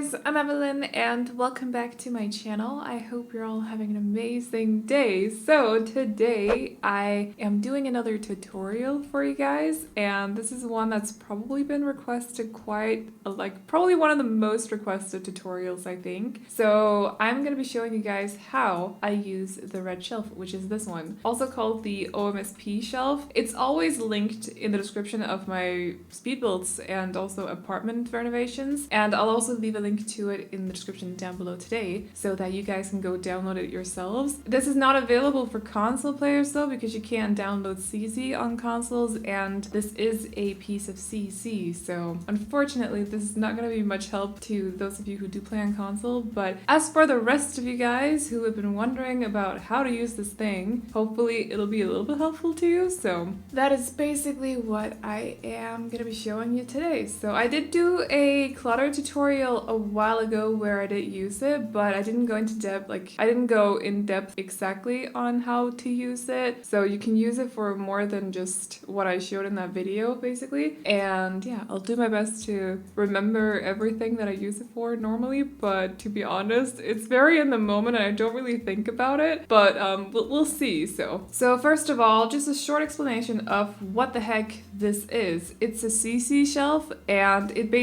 guys, I'm Aveline and welcome back to my channel. I hope you're all having an amazing day. So today I am doing another tutorial for you guys, and this is one that's probably been requested probably one of the most requested tutorials, I think. So I'm going to be showing you guys how I use the red shelf, which is this one, also called the OMSP shelf. It's always linked in the description of my speed builds and also apartment renovations, and I'll also leave a link to it in the description down below today so that you guys can go download it yourselves. This is not available for console players though, because you can't download CC on consoles, and this is a piece of CC, so unfortunately this is not going to be much help to those of you who do play on console. But as for the rest of you guys who have been wondering about how to use this thing, hopefully it'll be a little bit helpful to you. So that is basically what I am going to be showing you today. So I did do a clutter tutorial a while ago where I did use it, but I didn't go into depth, I didn't go in depth exactly on how to use it. So you can use it for more than just what I showed in that video, basically. And yeah, I'll do my best to remember everything that I use it for normally, but to be honest, it's very in the moment and I don't really think about it, but we'll see. So first of all, just a short explanation of what the heck this is. It's a CC shelf, and it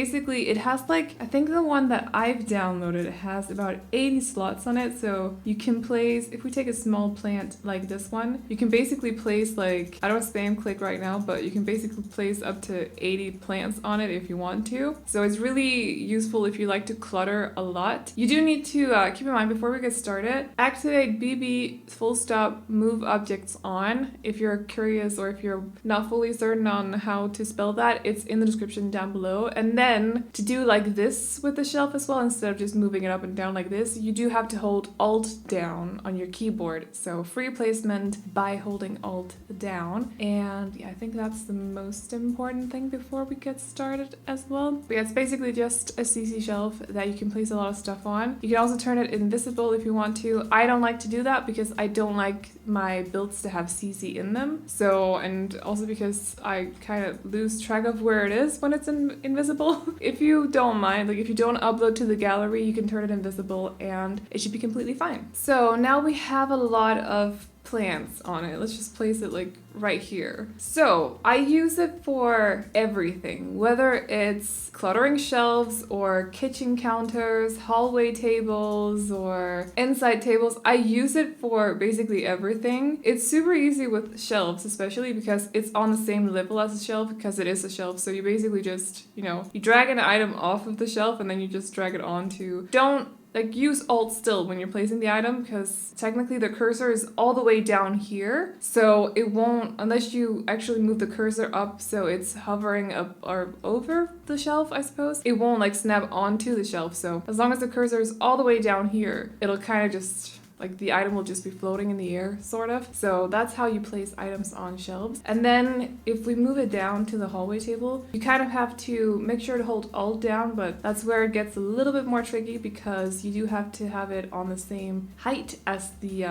has I think the one that I've downloaded has about 80 slots on it, so you can place, if we take a small plant like this one, you can basically place I don't spam click right now, but you can basically place up to 80 plants on it if you want to. So it's really useful if you like to clutter a lot. You do need to keep in mind before we get started, activate bb.moveobjects on if you're curious or if you're not fully certain on how to spell that. It's in the description down below. And then to do like this with the shelf as well, instead of just moving it up and down like this, you do have to hold Alt down on your keyboard. So free placement by holding Alt down. And yeah, I think that's the most important thing before we get started as well. But yeah, it's basically just a CC shelf that you can place a lot of stuff on. You can also turn it invisible if you want to. I don't like to do that because I don't like my builds to have CC in them. So, and also because I kind of lose track of where it is when it's invisible. If you don't mind, if you don't upload to the gallery, you can turn it invisible and it should be completely fine. So now we have a lot of plants on it. Let's just place it right here. So I use it for everything, whether it's cluttering shelves or kitchen counters, hallway tables, or inside tables. I use it for basically everything. It's super easy with shelves, especially because it's on the same level as a shelf, because it is a shelf. So you basically just, you drag an item off of the shelf and then you just drag it onto. Don't use Alt still when you're placing the item, because technically the cursor is all the way down here, so it won't, unless you actually move the cursor up so it's hovering up or over the shelf, I suppose, it won't snap onto the shelf. So as long as the cursor is all the way down here, it'll kind of just the item will just be floating in the air, sort of. So that's how you place items on shelves. And then if we move it down to the hallway table, you kind of have to make sure to hold Alt down, but that's where it gets a little bit more tricky because you do have to have it on the same height as the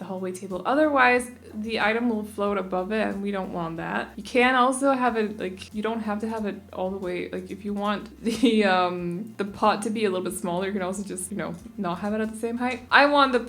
hallway table. Otherwise, the item will float above it, and we don't want that. You can also have it you don't have to have it all the way. If you want the pot to be a little bit smaller, you can also just not have it at the same height. I want the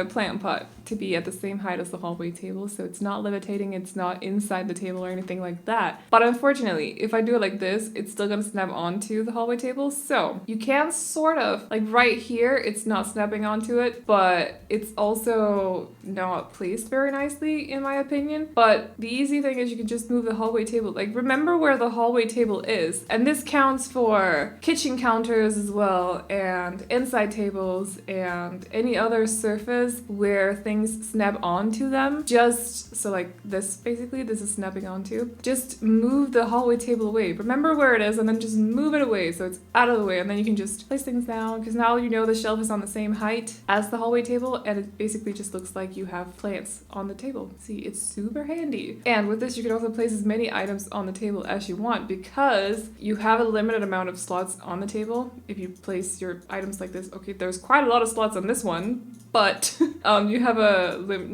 plant pot to be at the same height as the hallway table, so it's not levitating, it's not inside the table or anything like that. But unfortunately, if I do it like this, it's still gonna snap onto the hallway table. So you can sort of, right here, it's not snapping onto it, but it's also not placed very nicely in my opinion. But the easy thing is you can just move the hallway table. Remember where the hallway table is, and this counts for kitchen counters as well, and inside tables, and any other surface where things snap onto them. Just so this, basically this is snapping onto, just move the hallway table away. Remember where it is and then just move it away so it's out of the way, and then you can just place things down, because now the shelf is on the same height as the hallway table, and it basically just looks like you have plants on the table. table. See, it's super handy. And with this, you can also place as many items on the table as you want because you have a limited amount of slots on the table. If you place your items like this, okay, there's quite a lot of slots on this one, but you have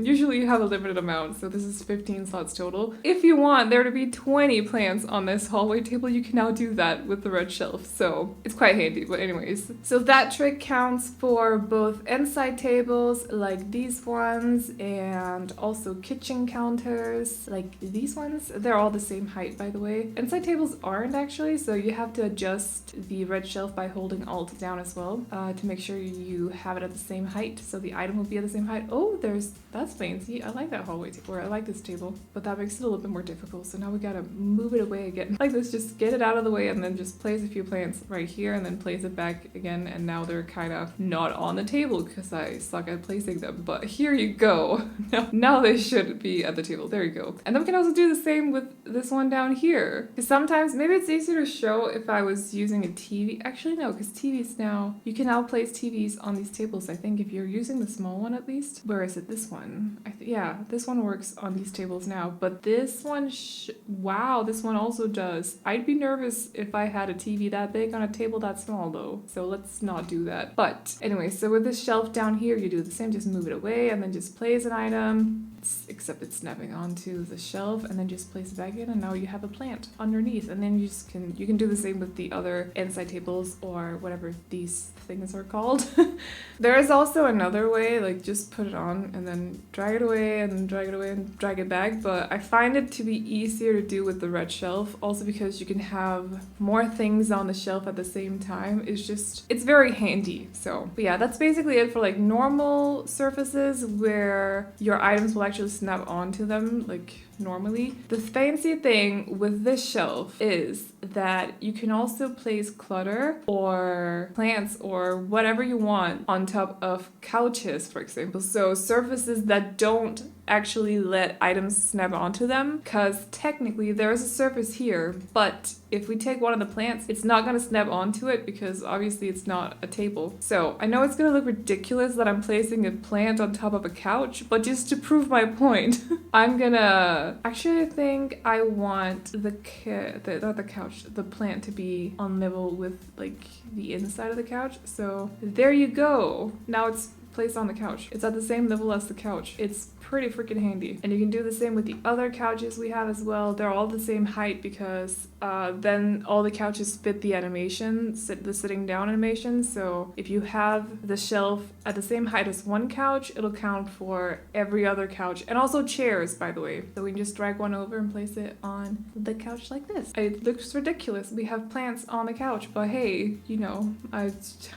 usually you have a limited amount, so this is 15 slots total. If you want there to be 20 plants on this hallway table, you can now do that with the red shelf, so it's quite handy. But anyways, so that trick counts for both inside tables like these ones and also kitchen counters like these ones. They're all the same height, by the way. Inside tables aren't actually, so you have to adjust the red shelf by holding Alt down as well to make sure you have it at the same height, so the item will be at the same height. Oh, that's fancy. I like that hallway table, or I like this table, but that makes it a little bit more difficult. So now we gotta move it away again. Like this, just get it out of the way and then just place a few plants right here and then place it back again. And now they're kind of not on the table because I suck at placing them, but here you go. Now they should be at the table. There you go. And then we can also do the same with this one down here. Because sometimes, maybe it's easier to show if I was using a TV. Actually, no, because TVs now, you can now place TVs on these tables, I think, if you're using the small one at least. Where is it? This one. Yeah, this one works on these tables now, but this one, wow, this one also does. I'd be nervous if I had a TV that big on a table that small though, so let's not do that. But anyway, so with this shelf down here, you do the same, just move it away and then just place an item, except it's snapping onto the shelf, and then just place it back in, and now you have a plant underneath. And then you can do the same with the other inside tables or whatever these things are called. There is also another way, like just put it on and then drag it away and drag it away and drag it back, but I find it to be easier to do with the red shelf, also because you can have more things on the shelf at the same time. It's very handy. So, but yeah, that's basically it for like normal surfaces where your items will actually snap onto them like normally. The fancy thing with this shelf is that you can also place clutter or plants or whatever you want on top of couches, for example. So surfaces that don't actually let items snap onto them, because technically there is a surface here, but if we take one of the plants, it's not going to snap onto it because obviously it's not a table. So I know it's going to look ridiculous that I'm placing a plant on top of a couch, but just to prove my point, I'm gonna actually, I think I want the plant to be on level with like the inside of the couch. So there you go. Now it's placed on the couch. It's at the same level as the couch. It's pretty freaking handy. And you can do the same with the other couches we have as well. They're all the same height because then all the couches fit the animation, the sitting down animation. So if you have the shelf at the same height as one couch, it'll count for every other couch. And also chairs, by the way. So we can just drag one over and place it on the couch like this. It looks ridiculous. We have plants on the couch, but hey, you know, I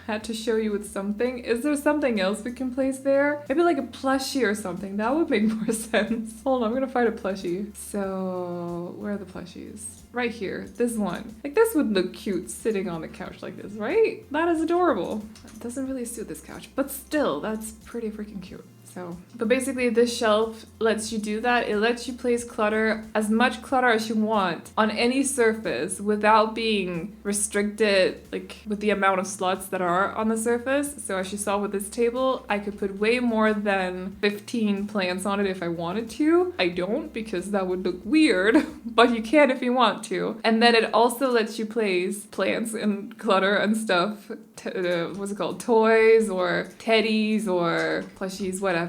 had to show you with something. Is there something else we can place there? Maybe like a plushie or something. That would make more sense. Hold on, I'm gonna find a plushie. So where are the plushies? Right here, this one. Like this would look cute sitting on the couch like this, right? That is adorable. It doesn't really suit this couch, but still, that's pretty freaking cute. So, but basically this shelf lets you do that. It lets you place clutter, as much clutter as you want on any surface without being restricted like with the amount of slots that are on the surface. So as you saw with this table, I could put way more than 15 plants on it if I wanted to. I don't because that would look weird, but you can if you want to. And then it also lets you place plants and clutter and stuff, what's it called, toys or teddies or plushies, whatever,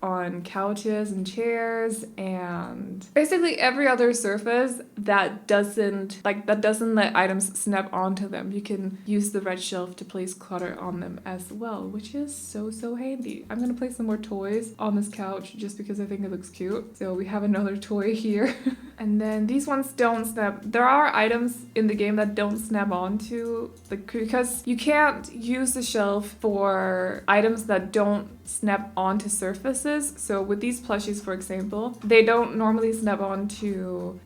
on couches and chairs and basically every other surface that doesn't let items snap onto them. You can use the red shelf to place clutter on them as well, which is so handy. I'm gonna place some more toys on this couch just because I think it looks cute. So we have another toy here. And then these ones don't snap. There are items in the game that don't snap onto, like, because you can't use the shelf for items that don't snap onto surfaces. So with these plushies, for example, they don't normally snap onto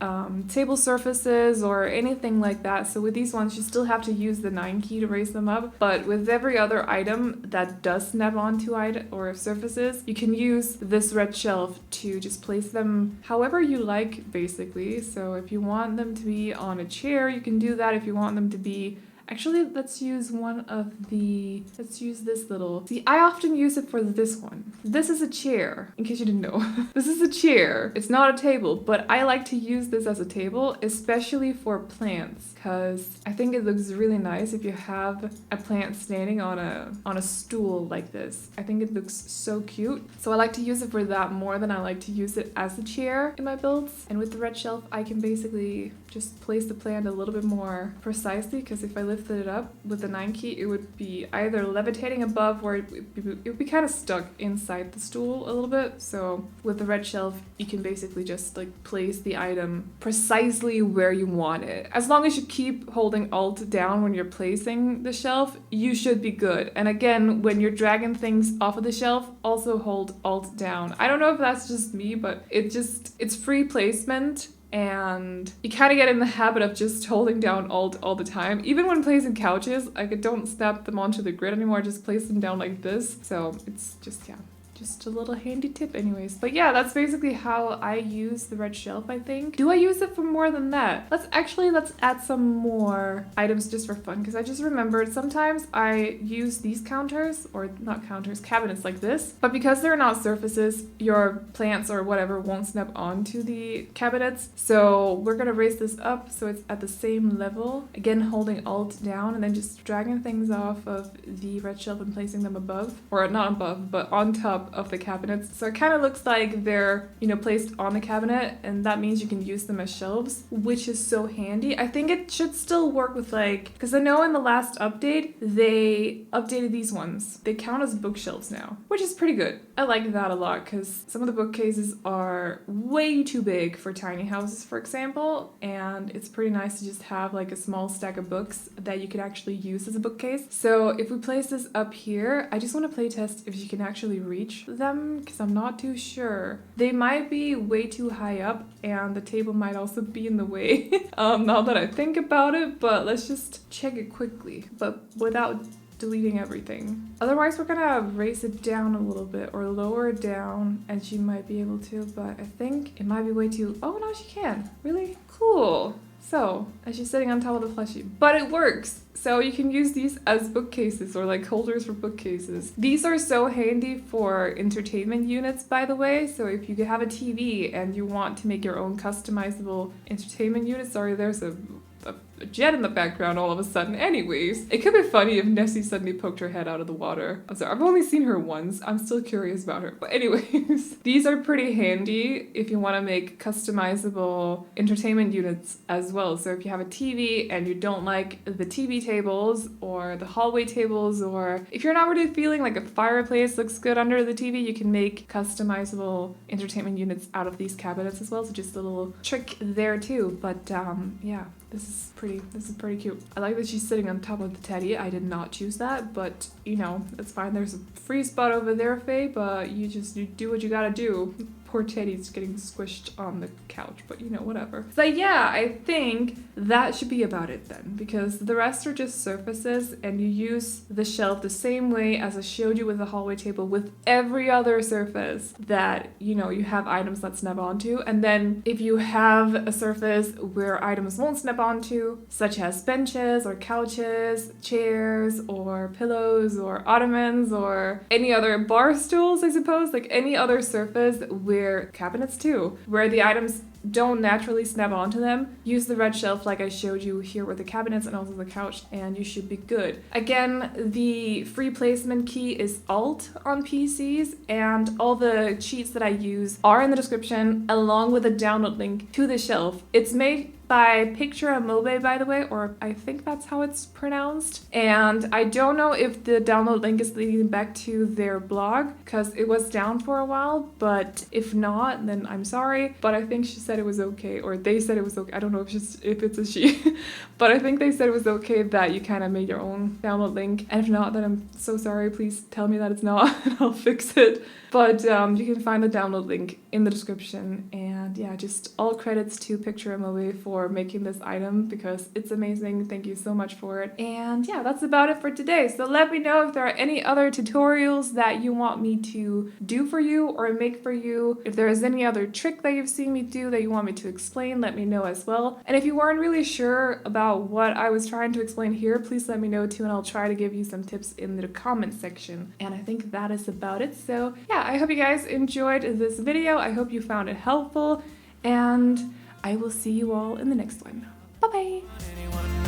table surfaces or anything like that. So with these ones, you still have to use the 9 key to raise them up. But with every other item that does snap onto or surfaces, you can use this red shelf to just place them however you like, basically. So if you want them to be on a chair, you can do that. If you want them to be Actually, let's use let's use this little, see, I often use it for this one. This is a chair, in case you didn't know. This is a chair. It's not a table, but I like to use this as a table, especially for plants, because I think it looks really nice if you have a plant standing on a stool like this. I think it looks so cute. So I like to use it for that more than I like to use it as a chair in my builds. And with the red shelf, I can basically just place the plant a little bit more precisely, because if I lifted it up with the 9 key, it would be either levitating above or it would be kind of stuck inside the stool a little bit. So with the red shelf, you can basically just like place the item precisely where you want it. As long as you keep holding Alt down when you're placing the shelf, you should be good. And again, when you're dragging things off of the shelf, also hold Alt down. I don't know if that's just me, but it's free placement. And you kind of get in the habit of just holding down Alt all the time. Even when placing couches, I don't snap them onto the grid anymore, I just place them down like this. So it's just, yeah, just a little handy tip anyways. But yeah, that's basically how I use the red shelf, I think. Do I use it for more than that? Let's add some more items just for fun, because I just remembered sometimes I use these counters, or not counters, cabinets like this, but because they're not surfaces, your plants or whatever won't snap onto the cabinets. So we're gonna raise this up so it's at the same level. Again, holding Alt down and then just dragging things off of the red shelf and placing them above, or not above, but on top of the cabinets. So it kind of looks like they're, you know, placed on the cabinet, and that means you can use them as shelves, which is so handy. I think it should still work with like, because I know in the last update, they updated these ones. They count as bookshelves now, which is pretty good. I like that a lot, because some of the bookcases are way too big for tiny houses, for example, and it's pretty nice to just have like a small stack of books that you could actually use as a bookcase. So if we place this up here, I just want to play test if you can actually reach them, because I'm not too sure. They might be way too high up, and the table might also be in the way. Now that I think about it, but let's just check it quickly, but without deleting everything. Otherwise, we're gonna raise it down a little bit or lower it down, and she might be able to, but I think it might be way too... Oh, no, she can. Really? Cool. So, and she's sitting on top of the plushie, but it works. So you can use these as bookcases or like holders for bookcases. These are so handy for entertainment units, by the way. So if you have a TV and you want to make your own customizable entertainment unit, sorry, there's a jet in the background all of a sudden. Anyways, it could be funny if Nessie suddenly poked her head out of the water. I'm sorry, I've only seen her once. I'm still curious about her. But anyways, these are pretty handy if you want to make customizable entertainment units as well. So if you have a TV and you don't like the TV tables or the hallway tables, or if you're not really feeling like a fireplace looks good under the TV, you can make customizable entertainment units out of these cabinets as well. So just a little trick there too. But yeah. This is pretty cute. I like that she's sitting on top of the teddy. I did not choose that, but you know, it's fine. There's a free spot over there, Faye, but you do what you gotta do. Poor Teddy's getting squished on the couch, but you know, whatever. So yeah, I think that should be about it then, because the rest are just surfaces, and you use the shelf the same way as I showed you with the hallway table with every other surface that, you know, you have items that snap onto. And then if you have a surface where items won't snap onto, such as benches or couches, chairs or pillows or ottomans or any other bar stools, I suppose, like any other surface where cabinets too, where the items don't naturally snap onto them, use the red shelf like I showed you here with the cabinets and also the couch, and you should be good. Again, the free placement key is Alt on PCs, and all the cheats that I use are in the description along with a download link to the shelf. It's made by Picture-a-Mobe, by the way, or I think that's how it's pronounced. And I don't know if the download link is leading back to their blog, because it was down for a while, but if not, then I'm sorry. But I think she said it was okay, or they said it was okay. I don't know if it's a she, but I think they said it was okay that you kind of made your own download link. And if not, then I'm so sorry. Please tell me that it's not, and I'll fix it. But you can find the download link in the description. And yeah, just all credits to Picture for making this item because it's amazing. Thank you so much for it. And yeah, that's about it for today. So let me know if there are any other tutorials that you want me to do for you or make for you. If there is any other trick that you've seen me do that you want me to explain, let me know as well. And if you weren't really sure about what I was trying to explain here, please let me know too, and I'll try to give you some tips in the comment section. And I think that is about it. So yeah, I hope you guys enjoyed this video. I hope you found it helpful, and I will see you all in the next one. Bye bye.